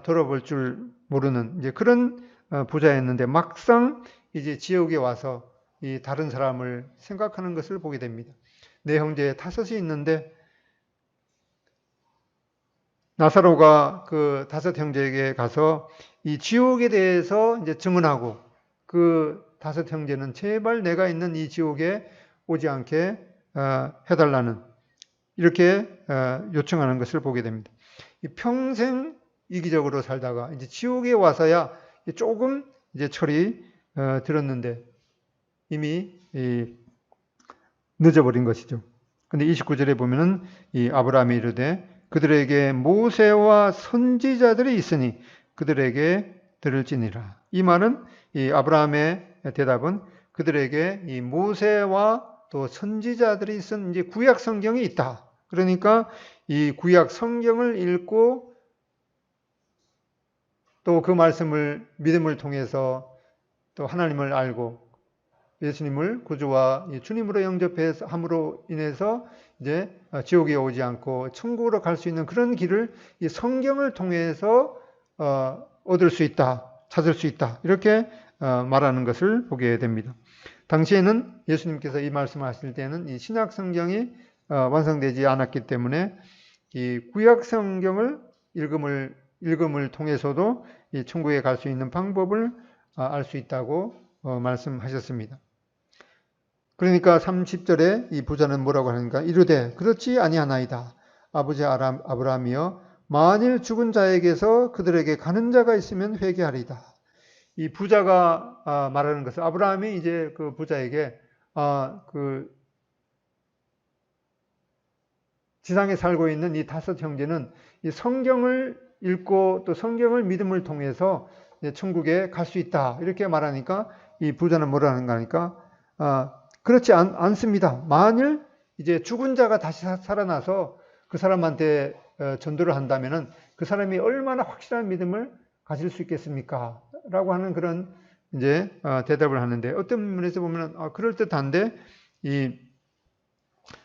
돌아볼 줄 모르는 이제 그런 부자였는데, 막상 이제 지옥에 와서 이 다른 사람을 생각하는 것을 보게 됩니다. 내 형제 다섯이 있는데 나사로가 그 다섯 형제에게 가서 이 지옥에 대해서 이제 증언하고, 그 다섯 형제는 제발 내가 있는 이 지옥에 오지 않게 해달라는 이렇게 요청하는 것을 보게 됩니다. 평생 이기적으로 살다가 이제 지옥에 와서야 조금 이제 철이 들었는데 이미 늦어버린 것이죠. 근데 29절에 보면은 이 아브라함이 이르되 그들에게 모세와 선지자들이 있으니 그들에게 들을지니라. 이 말은 이 아브라함의 대답은 그들에게 이 모세와 또 선지자들이 쓴 이제 구약 성경이 있다. 그러니까 이 구약 성경을 읽고 또 그 말씀을 믿음을 통해서 또 하나님을 알고 예수님을 구주와 주님으로 영접함으로 인해서 이제 지옥에 오지 않고 천국으로 갈 수 있는 그런 길을 이 성경을 통해서 얻을 수 있다, 찾을 수 있다, 이렇게 말하는 것을 보게 됩니다. 당시에는 예수님께서 이 말씀을 하실 때는 이 신약 성경이 완성되지 않았기 때문에 이 구약 성경을 읽음을 통해서도 이 천국에 갈 수 있는 방법을 알 수 있다고 말씀하셨습니다. 그러니까 30절에 이 부자는 뭐라고 하는가? 이르되 그렇지 아니하나이다. 아버지 아브라함이여 만일 죽은 자에게서 그들에게 가는 자가 있으면 회개하리이다. 이 부자가 말하는 것은 아브라함이 이제 그 부자에게 그 지상에 살고 있는 이 5 형제는 이 성경을 읽고 또 성경을 믿음을 통해서 천국에 갈 수 있다. 이렇게 말하니까 이 부자는 뭐라는가 하니까 그렇지 않습니다. 만일 이제 죽은 자가 다시 살아나서 그 사람한테 전도를 한다면은 그 사람이 얼마나 확실한 믿음을 가질 수 있겠습니까? 라고 하는 그런 이제 대답을 하는데 어떤 면에서 보면 그럴듯한데 이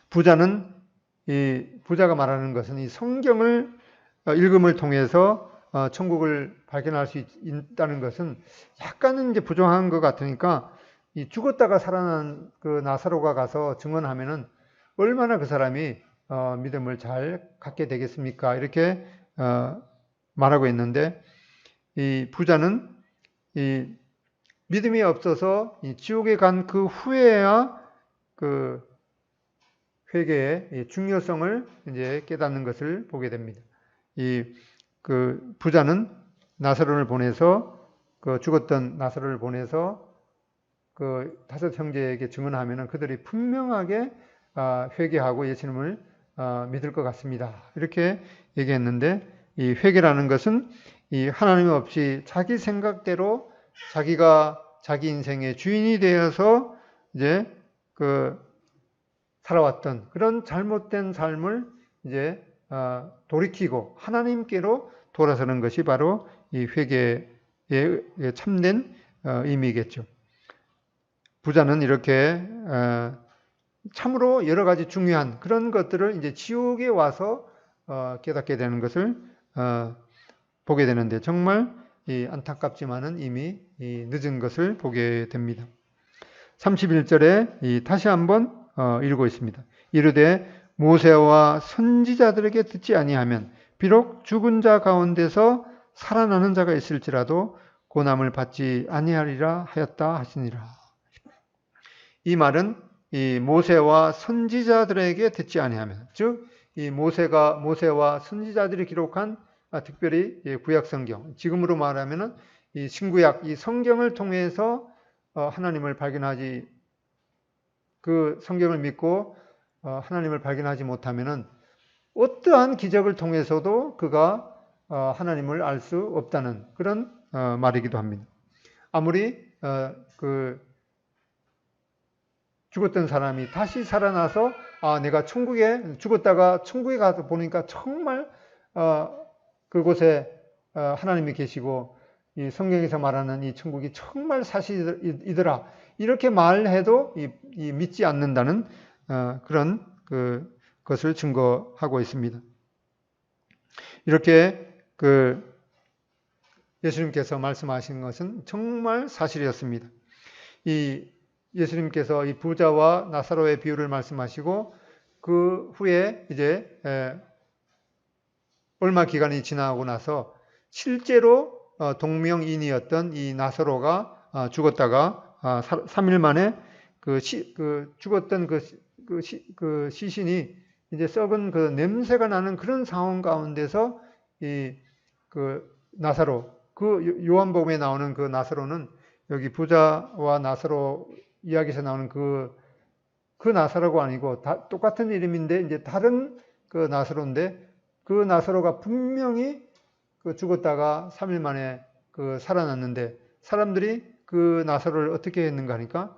부자가 말하는 것은 이 성경을 읽음을 통해서 천국을 발견할 수 있다는 것은 약간은 이제 부정한 것 같으니까 이 죽었다가 살아난 그 나사로가 가서 증언하면은 얼마나 그 사람이 믿음을 잘 갖게 되겠습니까? 이렇게 말하고 있는데 이 부자는 이 믿음이 없어서 이 지옥에 간 그 후에야 그 회개의 중요성을 이제 깨닫는 것을 보게 됩니다. 그 부자는 나사로를 보내서 그 죽었던 나사로를 보내서 그 5 형제에게 증언하면은 그들이 분명하게 회개하고 예수님을 믿을 것 같습니다. 이렇게 얘기했는데 이 회개라는 것은 이 하나님 없이 자기 생각대로 자기가 자기 인생의 주인이 되어서 이제 그 살아왔던 그런 잘못된 삶을 이제 돌이키고 하나님께로 돌아서는 것이 바로 이 회개의 참된 의미겠죠. 부자는 이렇게 참으로 여러 가지 중요한 그런 것들을 이제 지옥에 와서 깨닫게 되는 것을 보게 되는데 정말 안타깝지만은 이미 늦은 것을 보게 됩니다. 31절에 다시 한번 읽고 있습니다. 이르되 모세와 선지자들에게 듣지 아니하면 비록 죽은 자 가운데서 살아나는 자가 있을지라도 고난을 받지 아니하리라 하였다 하시니라. 이 말은 이 모세와 선지자들에게 듣지 아니하면, 즉 이 모세와 선지자들이 기록한 특별히 구약 성경, 지금으로 말하면은 이 신구약 이 성경을 통해서 하나님을 발견하지 그 성경을 믿고 하나님을 발견하지 못하면은 어떠한 기적을 통해서도 그가 하나님을 알 수 없다는 그런 말이기도 합니다. 아무리 그 죽었던 사람이 다시 살아나서 내가 천국에 죽었다가 천국에 가서 보니까 정말 그곳에 하나님이 계시고 이 성경에서 말하는 이 천국이 정말 사실이더라 이렇게 말해도 이 믿지 않는다는 그런 것을 증거하고 있습니다. 이렇게 예수님께서 말씀하신 것은 정말 사실이었습니다. 예수님께서 이 부자와 나사로의 비유를 말씀하시고 그 후에 이제 얼마 기간이 지나고 나서 실제로 동명이인이었던 이 나사로가 죽었다가 3일 만에 죽었던 그 시신이 이제 썩은 그 냄새가 나는 그런 상황 가운데서 그 나사로, 그 요한복음에 나오는 그 나사로는 여기 부자와 나사로 이야기에서 나오는 그 나사로가 아니고 똑같은 이름인데 이제 다른 그 나사로인데 그 나사로가 분명히 죽었다가 3일 만에 살아났는데 사람들이 그 나사로를 어떻게 했는가 하니까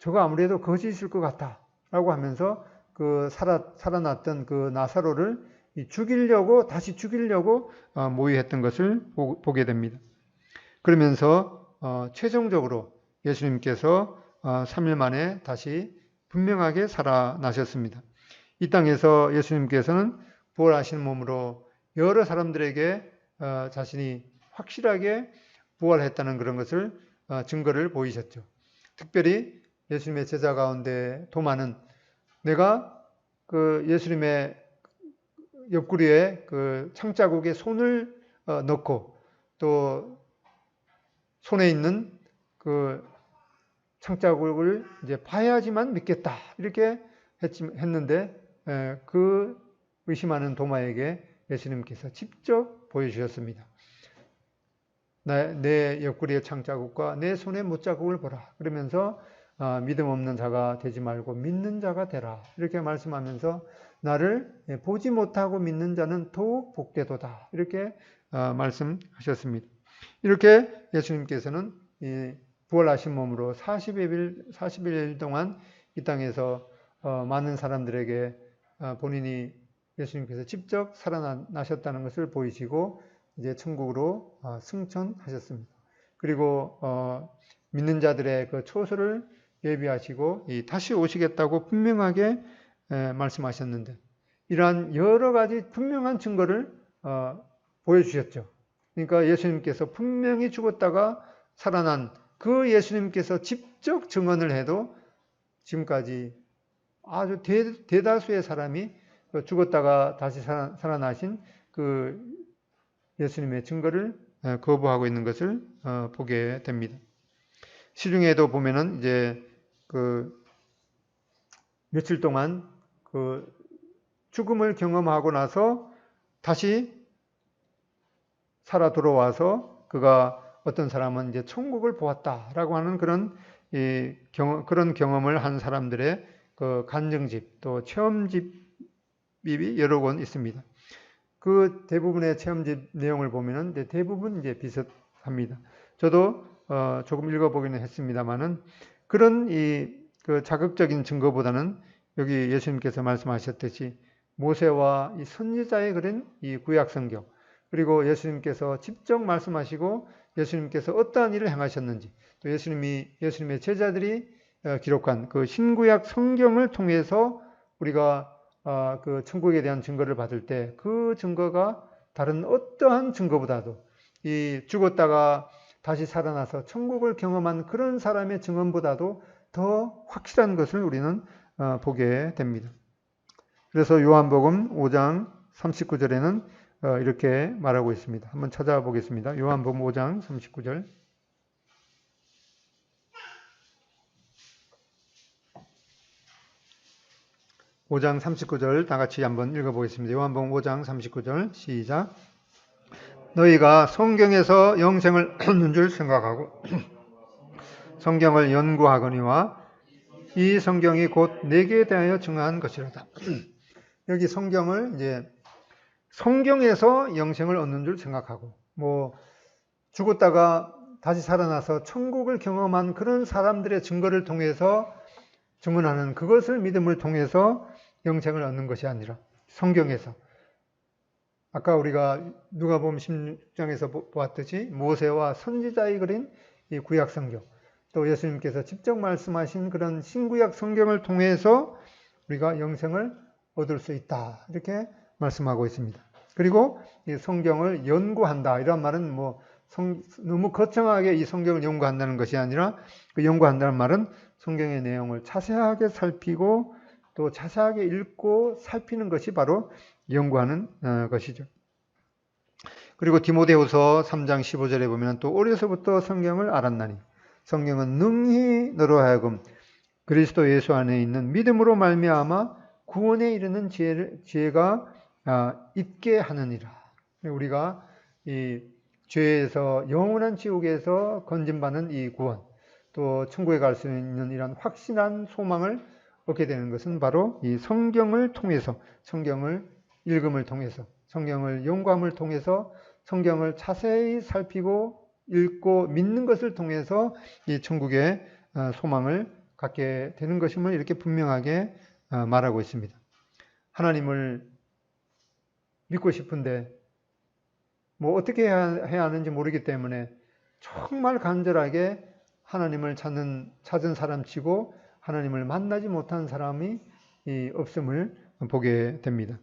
저거 아무래도 거짓일 것 같다 라고 하면서 그 살아났던 그 나사로를 다시 죽이려고 모의했던 것을 보게 됩니다. 그러면서 최종적으로 예수님께서 3일 만에 다시 분명하게 살아나셨습니다. 이 땅에서 예수님께서는 부활하신 몸으로 여러 사람들에게 자신이 확실하게 부활했다는 그런 것을 증거를 보이셨죠. 특별히 예수님의 제자 가운데 도마는 내가 그 예수님의 옆구리에 그 창자국에 손을 넣고 또 손에 있는 그 창자국을 이제 봐야지만 믿겠다 이렇게 했는데 그 의심하는 도마에게 예수님께서 직접 보여주셨습니다. 내 옆구리의 창자국과 내 손의 못자국을 보라. 그러면서 믿음 없는 자가 되지 말고 믿는 자가 되라. 이렇게 말씀하면서 나를 보지 못하고 믿는 자는 더욱 복되도다. 이렇게 말씀하셨습니다. 이렇게 예수님께서는 부활하신 몸으로 40일 동안 이 땅에서 많은 사람들에게 본인이 예수님께서 직접 살아나셨다는 것을 보이시고 이제 천국으로 승천하셨습니다. 그리고 믿는 자들의 그 초소를 예비하시고 다시 오시겠다고 분명하게 말씀하셨는데 이러한 여러 가지 분명한 증거를 보여주셨죠. 그러니까 예수님께서 분명히 죽었다가 살아난 그 예수님께서 직접 증언을 해도 지금까지 아주 대다수의 사람이 죽었다가 다시 살아나신 그 예수님의 증거를 거부하고 있는 것을 보게 됩니다. 시중에도 보면은 이제 그 며칠 동안 그 죽음을 경험하고 나서 다시 살아 돌아와서 그가 어떤 사람은 이제 천국을 보았다라고 하는 그런 경험을 한 사람들의 그 간증집 또 체험집이 여러 권 있습니다. 그 대부분의 체험집 내용을 보면은 대부분 이제 비슷합니다. 저도 조금 읽어보기는 했습니다만은 그런 그 자극적인 증거보다는 여기 예수님께서 말씀하셨듯이 모세와 이 선지자의 그린 이 구약 성경 그리고 예수님께서 직접 말씀하시고 예수님께서 어떠한 일을 행하셨는지 또 예수님의 제자들이 기록한 그 신구약 성경을 통해서 우리가 그 천국에 대한 증거를 받을 때 그 증거가 다른 어떠한 증거보다도 이 죽었다가 다시 살아나서 천국을 경험한 그런 사람의 증언보다도 더 확실한 것을 우리는 보게 됩니다. 그래서 요한복음 5장 39절에는 이렇게 말하고 있습니다. 한번 찾아보겠습니다. 요한복음 5장 39절. (5장 39절) 다 같이 한번 읽어보겠습니다. 요한복음 5장 39절 시작. 너희가 성경에서 영생을 얻는 줄 생각하고 성경을 연구하거니와 이 성경이 곧 내게 대하여 증언한 것이로다. 여기 성경을 이제 성경에서 영생을 얻는 줄 생각하고 죽었다가 다시 살아나서 천국을 경험한 그런 사람들의 증거를 통해서 증언하는 그것을 믿음을 통해서 영생을 얻는 것이 아니라 성경에서 아까 우리가 누가복음 16장에서 보았듯이 모세와 선지자의 그린 이 구약 성경 또 예수님께서 직접 말씀하신 그런 신구약 성경을 통해서 우리가 영생을 얻을 수 있다 이렇게 말씀하고 있습니다. 그리고 이 성경을 연구한다 이런 말은 너무 거창하게 이 성경을 연구한다는 것이 아니라 그 연구한다는 말은 성경의 내용을 자세하게 살피고 또 자세하게 읽고 살피는 것이 바로 연구하는 것이죠. 그리고 디모데후서 3장 15절에 보면 또 어려서부터 성경을 알았나니 성경은 능히 너로 하여금 그리스도 예수 안에 있는 믿음으로 말미암아 구원에 이르는 지혜가 있게 하느니라. 우리가 이 죄에서 영원한 지옥에서 건진받는 이 구원 또 천국에 갈 수 있는 이런 확신한 소망을 얻게 되는 것은 바로 이 성경을 통해서 성경을 읽음을 통해서 성경을 연구함을 통해서 성경을 자세히 살피고 읽고 믿는 것을 통해서 이 천국의 소망을 갖게 되는 것임을 이렇게 분명하게 말하고 있습니다. 하나님을 믿고 싶은데 뭐 어떻게 해야 하는지 모르기 때문에 정말 간절하게 하나님을 찾은 사람치고 하나님을 만나지 못한 사람이 없음을 보게 됩니다.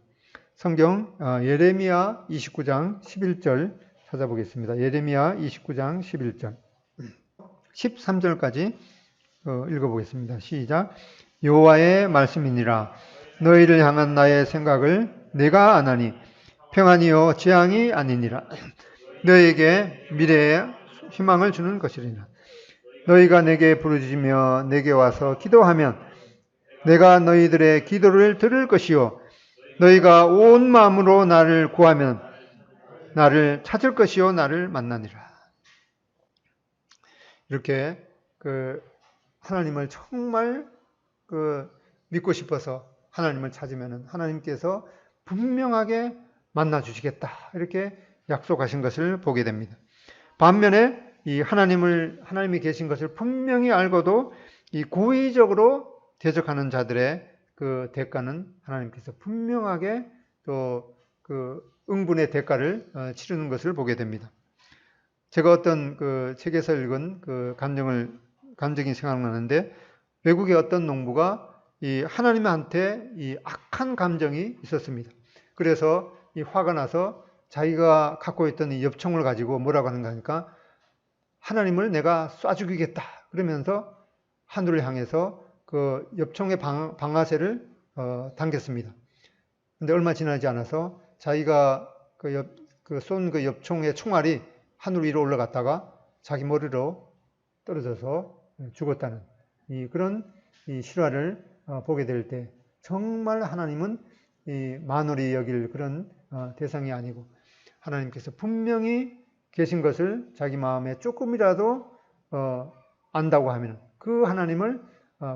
성경 예레미야 29장 11절 찾아보겠습니다. 예레미야 29장 11절 13절까지 읽어보겠습니다. 시작. 여호와의 말씀이니라. 너희를 향한 나의 생각을 내가 아나니 평안이요 재앙이 아니니라. 너희에게 미래의 희망을 주는 것이리라. 너희가 내게 부르짖으며 내게 와서 기도하면 내가 너희들의 기도를 들을 것이요 너희가 온 마음으로 나를 구하면 나를 찾을 것이요 나를 만나니라. 이렇게 하나님을 정말 믿고 싶어서 하나님을 찾으면 하나님께서 분명하게 만나 주시겠다 이렇게 약속하신 것을 보게 됩니다. 반면에 이 하나님이 계신 것을 분명히 알고도 이 고의적으로 대적하는 자들의 그 대가는 하나님께서 분명하게 또 응분의 대가를 치르는 것을 보게 됩니다. 제가 어떤 책에서 읽은 감정이 생각나는데 외국의 어떤 농부가 이 하나님한테 이 악한 감정이 있었습니다. 그래서 이 화가 나서 자기가 갖고 있던 이 엽총을 가지고 뭐라고 하는가 하니까 하나님을 내가 쏴 죽이겠다 그러면서 하늘을 향해서 그 엽총의 방아쇠를 당겼습니다. 근데 얼마 지나지 않아서 자기가 쏜 그 엽총의 총알이 하늘 위로 올라갔다가 자기 머리로 떨어져서 죽었다는 그런 실화를 보게 될 때 정말 하나님은 이 만월이 여길 그런 대상이 아니고 하나님께서 분명히 계신 것을 자기 마음에 조금이라도 안다고 하면 그 하나님을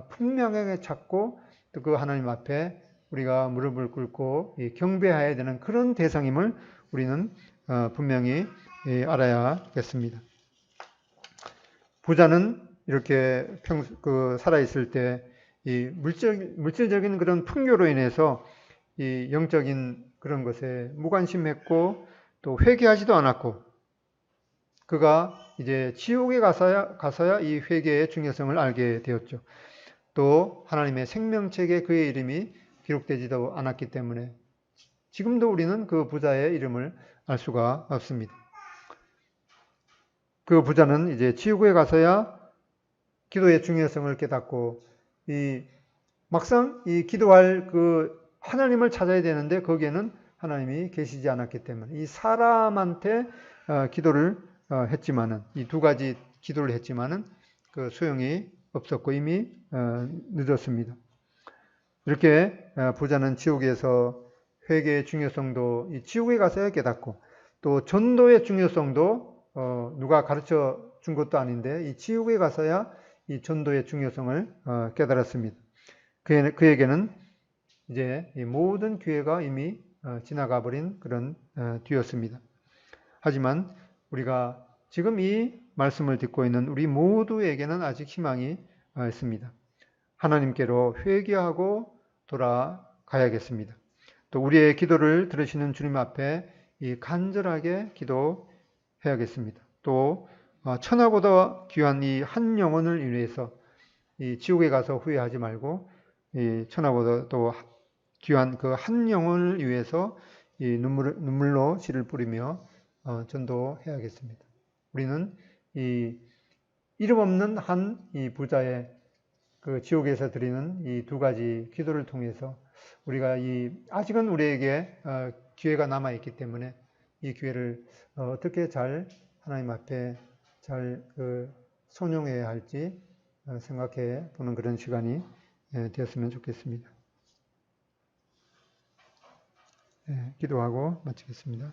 분명하게 찾고 또 그 하나님 앞에 우리가 무릎을 꿇고 경배해야 되는 그런 대상임을 우리는 분명히 알아야겠습니다. 부자는 이렇게 살아있을 때 이 물질적인 그런 풍요로 인해서 이 영적인 그런 것에 무관심했고 또 회개하지도 않았고 그가 이제 지옥에 가서야 이 회개의 중요성을 알게 되었죠. 또 하나님의 생명책에 그의 이름이 기록되지도 않았기 때문에 지금도 우리는 그 부자의 이름을 알 수가 없습니다. 그 부자는 이제 지옥에 가서야 기도의 중요성을 깨닫고 막상 이 기도할 그 하나님을 찾아야 되는데 거기에는 하나님이 계시지 않았기 때문에 이 사람한테 기도를 했지만은 이 두 가지 기도를 했지만은 그 소용이 없었고 이미 늦었습니다. 이렇게 부자는 지옥에서 회개의 중요성도 이 지옥에 가서야 깨닫고 또 전도의 중요성도 누가 가르쳐 준 것도 아닌데 이 지옥에 가서야 이 전도의 중요성을 깨달았습니다. 그에게는 이제 이 모든 기회가 이미 지나가 버린 그런 뒤였습니다. 하지만 우리가 지금 이 말씀을 듣고 있는 우리 모두에게는 아직 희망이 있습니다. 하나님께로 회개하고 돌아가야겠습니다. 또 우리의 기도를 들으시는 주님 앞에 이 간절하게 기도해야겠습니다. 또 천하보다 귀한 이 한 영혼을 위해서 이 지옥에 가서 후회하지 말고 이 천하보다 또 귀한 그 한 영혼을 위해서 이 눈물로 씨를 뿌리며 전도해야겠습니다. 우리는 이 이름 없는 한 이 부자의 그 지옥에서 드리는 이 두 가지 기도를 통해서 우리가 아직은 우리에게 기회가 남아 있기 때문에 이 기회를 어떻게 잘 하나님 앞에 잘 선용해야 할지 생각해 보는 그런 시간이 되었으면 좋겠습니다. 기도하고 마치겠습니다.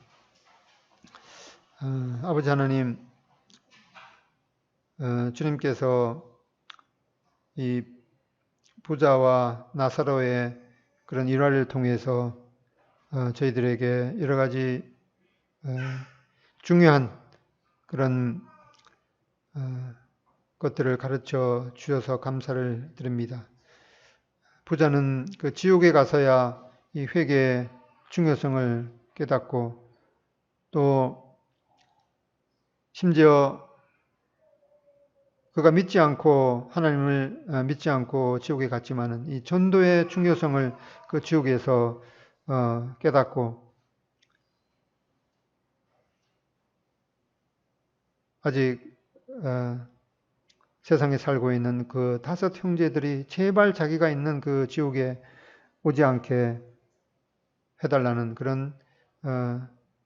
아버지 하나님, 주님께서 이 부자와 나사로의 그런 일화를 통해서 저희들에게 여러 가지 중요한 그런 것들을 가르쳐 주셔서 감사를 드립니다. 부자는 그 지옥에 가서야 이 회개의 중요성을 깨닫고 또 심지어 그가 믿지 않고 하나님을 믿지 않고 지옥에 갔지만은 이 전도의 중요성을 그 지옥에서 깨닫고 아직 세상에 살고 있는 그 5 형제들이 제발 자기가 있는 그 지옥에 오지 않게 해달라는 그런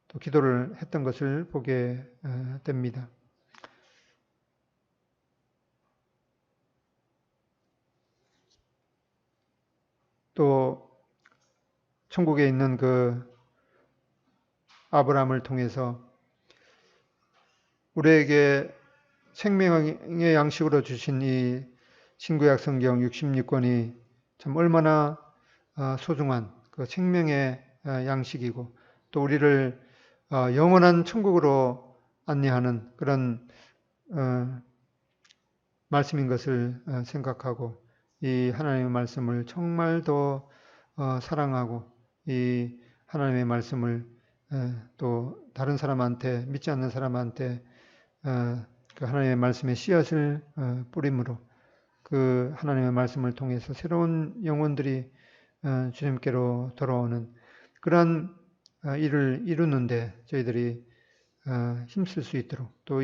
또 기도를 했던 것을 보게 됩니다. 또 천국에 있는 그 아브라함을 통해서 우리에게 생명의 양식으로 주신 이 신구약 성경 66권이 참 얼마나 소중한 그 생명의 양식이고 또 우리를 영원한 천국으로 안내하는 그런 말씀인 것을 생각하고 이 하나님의 말씀을 정말 더 사랑하고 이 하나님의 말씀을 또 다른 사람한테 믿지 않는 사람한테 그 하나님의 말씀의 씨앗을 뿌림으로 그 하나님의 말씀을 통해서 새로운 영혼들이 주님께로 돌아오는 그러한 일을 이루는데 저희들이 힘쓸 수 있도록 또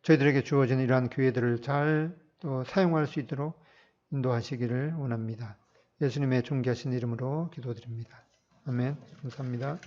저희들에게 주어진 이러한 기회들을 잘 또 사용할 수 있도록 인도하시기를 원합니다. 예수님의 존귀하신 이름으로 기도드립니다. 아멘. 감사합니다.